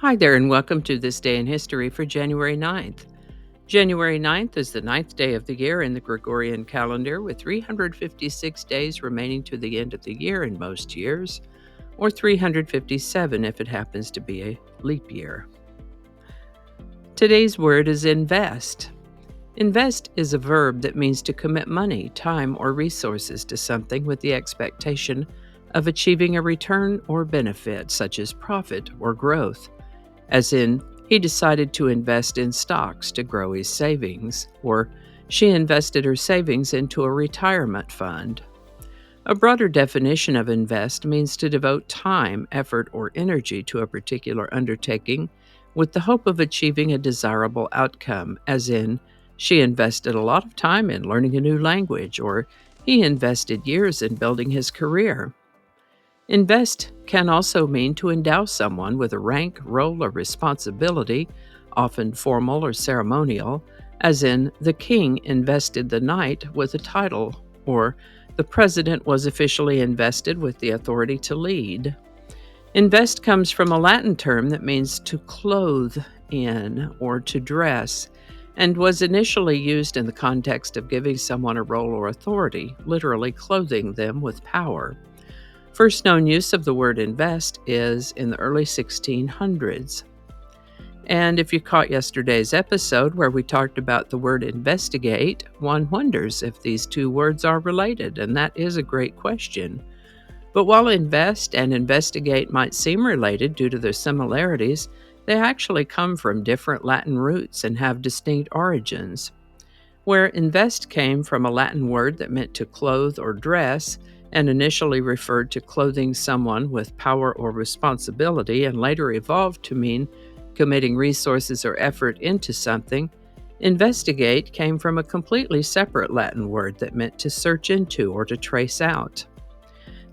Hi there, and welcome to This Day in History for January 9th. January 9th is the ninth day of the year in the Gregorian calendar, with 356 days remaining to the end of the year in most years, or 357 if it happens to be a leap year. Today's word is invest. Invest is a verb that means to commit money, time, or resources to something with the expectation of achieving a return or benefit, such as profit or growth. As in, he decided to invest in stocks to grow his savings, or she invested her savings into a retirement fund. A broader definition of invest means to devote time, effort, or energy to a particular undertaking with the hope of achieving a desirable outcome, as in, she invested a lot of time in learning a new language, or he invested years in building his career. Invest can also mean to endow someone with a rank, role, or responsibility, often formal or ceremonial, as in, the king invested the knight with a title, or the president was officially invested with the authority to lead. Invest comes from a Latin term that means to clothe in or to dress, and was initially used in the context of giving someone a role or authority, literally clothing them with power. First known use of the word invest is in the early 1600s. And if you caught yesterday's episode where we talked about the word investigate, one wonders if these two words are related, and that is a great question. But while invest and investigate might seem related due to their similarities, they actually come from different Latin roots and have distinct origins. Where invest came from a Latin word that meant to clothe or dress, and initially referred to clothing someone with power or responsibility, and later evolved to mean committing resources or effort into something, investigate came from a completely separate Latin word that meant to search into or to trace out.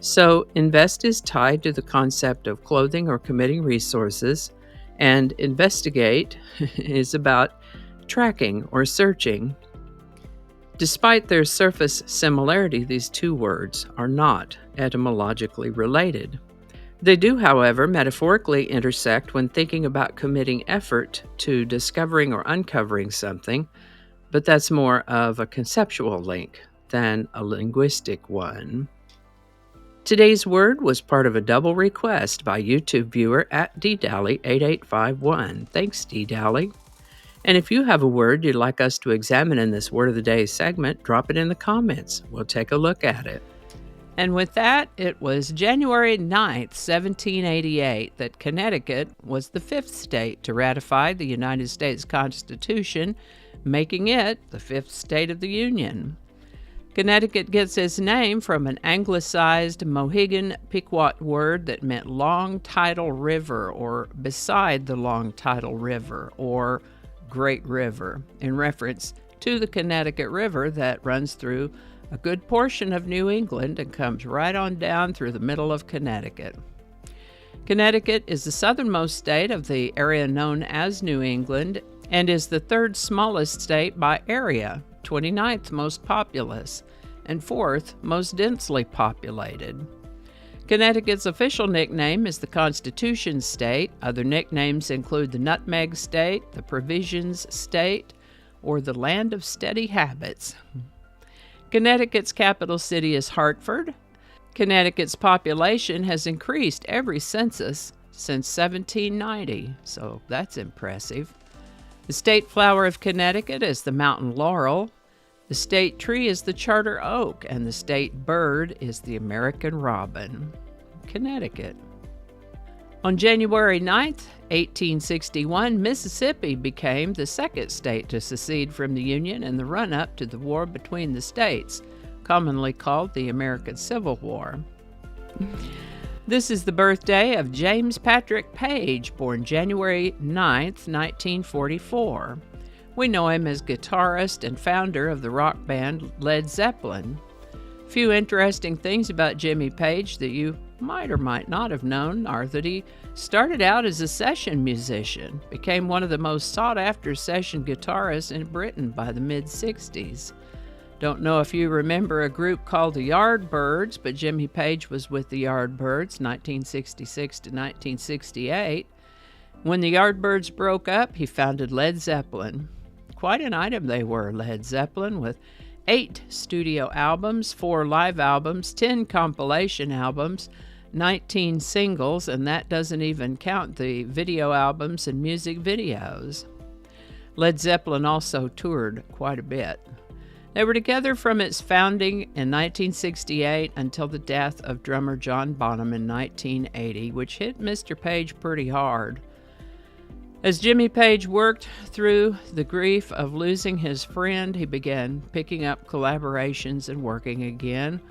So, invest is tied to the concept of clothing or committing resources, and investigate is about tracking or searching. Despite their surface similarity, these two words are not etymologically related. They do, however, metaphorically intersect when thinking about committing effort to discovering or uncovering something, but that's more of a conceptual link than a linguistic one. Today's word was part of a double request by YouTube viewer at ddally8851. Thanks, ddally. And if you have a word you'd like us to examine in this Word of the Day segment, drop it in the comments. We'll take a look at it. And with that, it was January 9th, 1788, that Connecticut was the fifth state to ratify the United States Constitution, making it the fifth state of the Union. Connecticut gets its name from an anglicized Mohegan Pequot word that meant long tidal river, or beside the long tidal river, or Great River, in reference to the Connecticut River that runs through a good portion of New England and comes right on down through the middle of Connecticut. Connecticut is the southernmost state of the area known as New England and is the third smallest state by area, 29th most populous, and fourth most densely populated. Connecticut's official nickname is the Constitution State. Other nicknames include the Nutmeg State, the Provisions State, or the Land of Steady Habits. Connecticut's capital city is Hartford. Connecticut's population has increased every census since 1790, so that's impressive. The state flower of Connecticut is the mountain laurel. The state tree is the charter oak, and the state bird is the American robin. Connecticut. On January 9th, 1861, Mississippi became the second state to secede from the Union in the run-up to the war between the states, commonly called the American Civil War. This is the birthday of James Patrick Page, born January 9th, 1944. We know him as guitarist and founder of the rock band Led Zeppelin. A few interesting things about Jimmy Page that you might or might not have known are that he started out as a session musician, became one of the most sought-after session guitarists in Britain by the mid-60s. Don't know if you remember a group called the Yardbirds, but Jimmy Page was with the Yardbirds 1966 to 1968. When the Yardbirds broke up, he founded Led Zeppelin. Quite an item they were, Led Zeppelin, with 8 studio albums, 4 live albums, 10 compilation albums, 19 singles, and that doesn't even count the video albums and music videos. Led Zeppelin also toured quite a bit. They were together from its founding in 1968 until the death of drummer John Bonham in 1980, which hit Mr. Page pretty hard. As Jimmy Page worked through the grief of losing his friend, he began picking up collaborations and working again.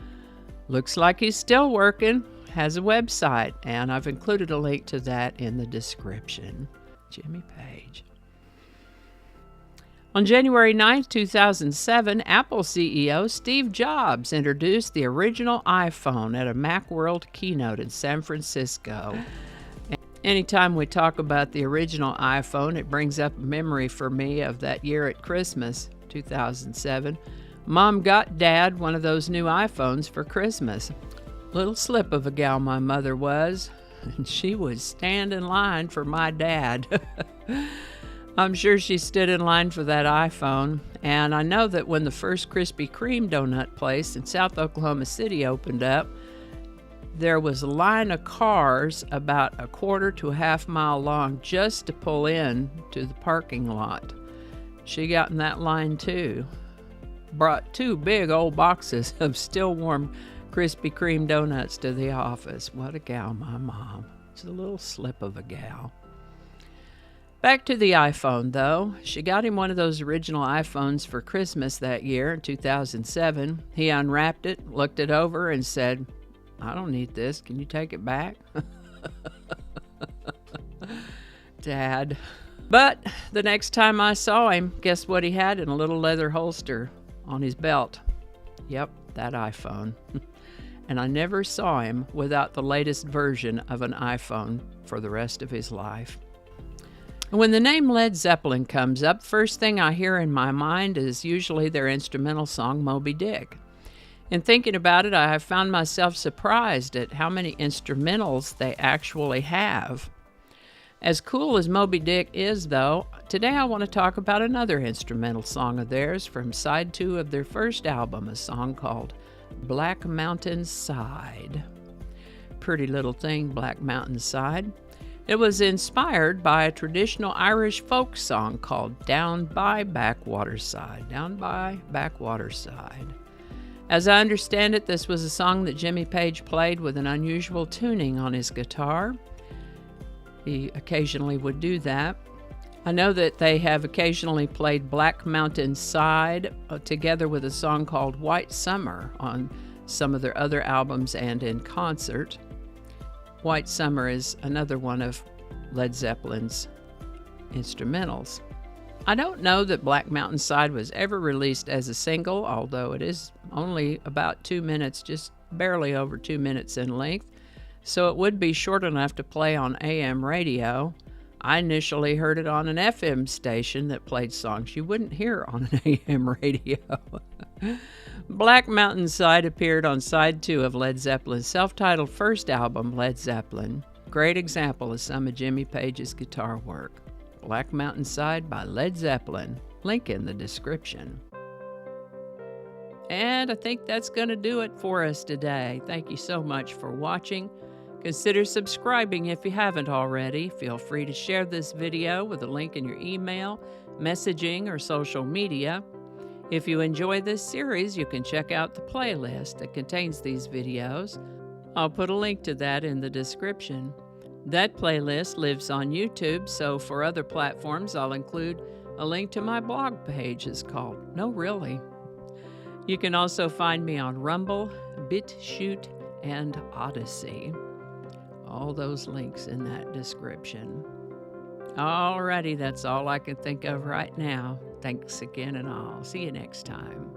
Looks like he's still working, has a website, and I've included a link to that in the description. Jimmy Page. On January 9, 2007, Apple CEO Steve Jobs introduced the original iPhone at a Macworld keynote in San Francisco. Anytime we talk about the original iPhone, it brings up a memory for me of that year at Christmas, 2007. Mom got Dad one of those new iPhones for Christmas. Little slip of a gal my mother was, and she would stand in line for my dad. I'm sure she stood in line for that iPhone, and I know that when the first Krispy Kreme donut place in South Oklahoma City opened up, there was a line of cars about a quarter to a half mile long just to pull in to the parking lot. She got in that line too. Brought 2 big old boxes of still warm Krispy Kreme donuts to the office. What a gal, my mom. It's a little slip of a gal. Back to the iPhone, though. She got him one of those original iPhones for Christmas that year in 2007. He unwrapped it, looked it over, and said, "I don't need this. Can you take it back?" Dad. But the next time I saw him, guess what he had in a little leather holster on his belt? Yep, that iPhone. And I never saw him without the latest version of an iPhone for the rest of his life. When the name Led Zeppelin comes up, first thing I hear in my mind is usually their instrumental song, Moby Dick. In thinking about it, I have found myself surprised at how many instrumentals they actually have. As cool as Moby Dick is, though, today I want to talk about another instrumental song of theirs from side 2 of their first album, a song called Black Mountain Side. Pretty little thing, Black Mountain Side. It was inspired by a traditional Irish folk song called Down by Backwater Side. Down by Backwater Side. As I understand it, this was a song that Jimmy Page played with an unusual tuning on his guitar. He occasionally would do that. I know that they have occasionally played Black Mountain Side together with a song called White Summer on some of their other albums and in concert. White Summer is another one of Led Zeppelin's instrumentals. I don't know that Black Mountain Side was ever released as a single, although it is only about 2 minutes, just barely over 2 minutes in length, so it would be short enough to play on AM radio. I initially heard it on an FM station that played songs you wouldn't hear on an AM radio. Black Mountain Side appeared on side 2 of Led Zeppelin's self-titled first album, Led Zeppelin. Great example of some of Jimmy Page's guitar work. Black Mountain Side by Led Zeppelin. Link in the description. And I think that's going to do it for us today. Thank you so much for watching. Consider subscribing if you haven't already. Feel free to share this video with a link in your email, messaging, or social media. If you enjoy this series, you can check out the playlist that contains these videos. I'll put a link to that in the description. That playlist lives on YouTube, so for other platforms, I'll include a link to my blog page. It's called No Really. You can also find me on Rumble, BitChute, and Odyssey. All those links in that description. Alrighty, that's all I can think of right now. Thanks again, and I'll see you next time.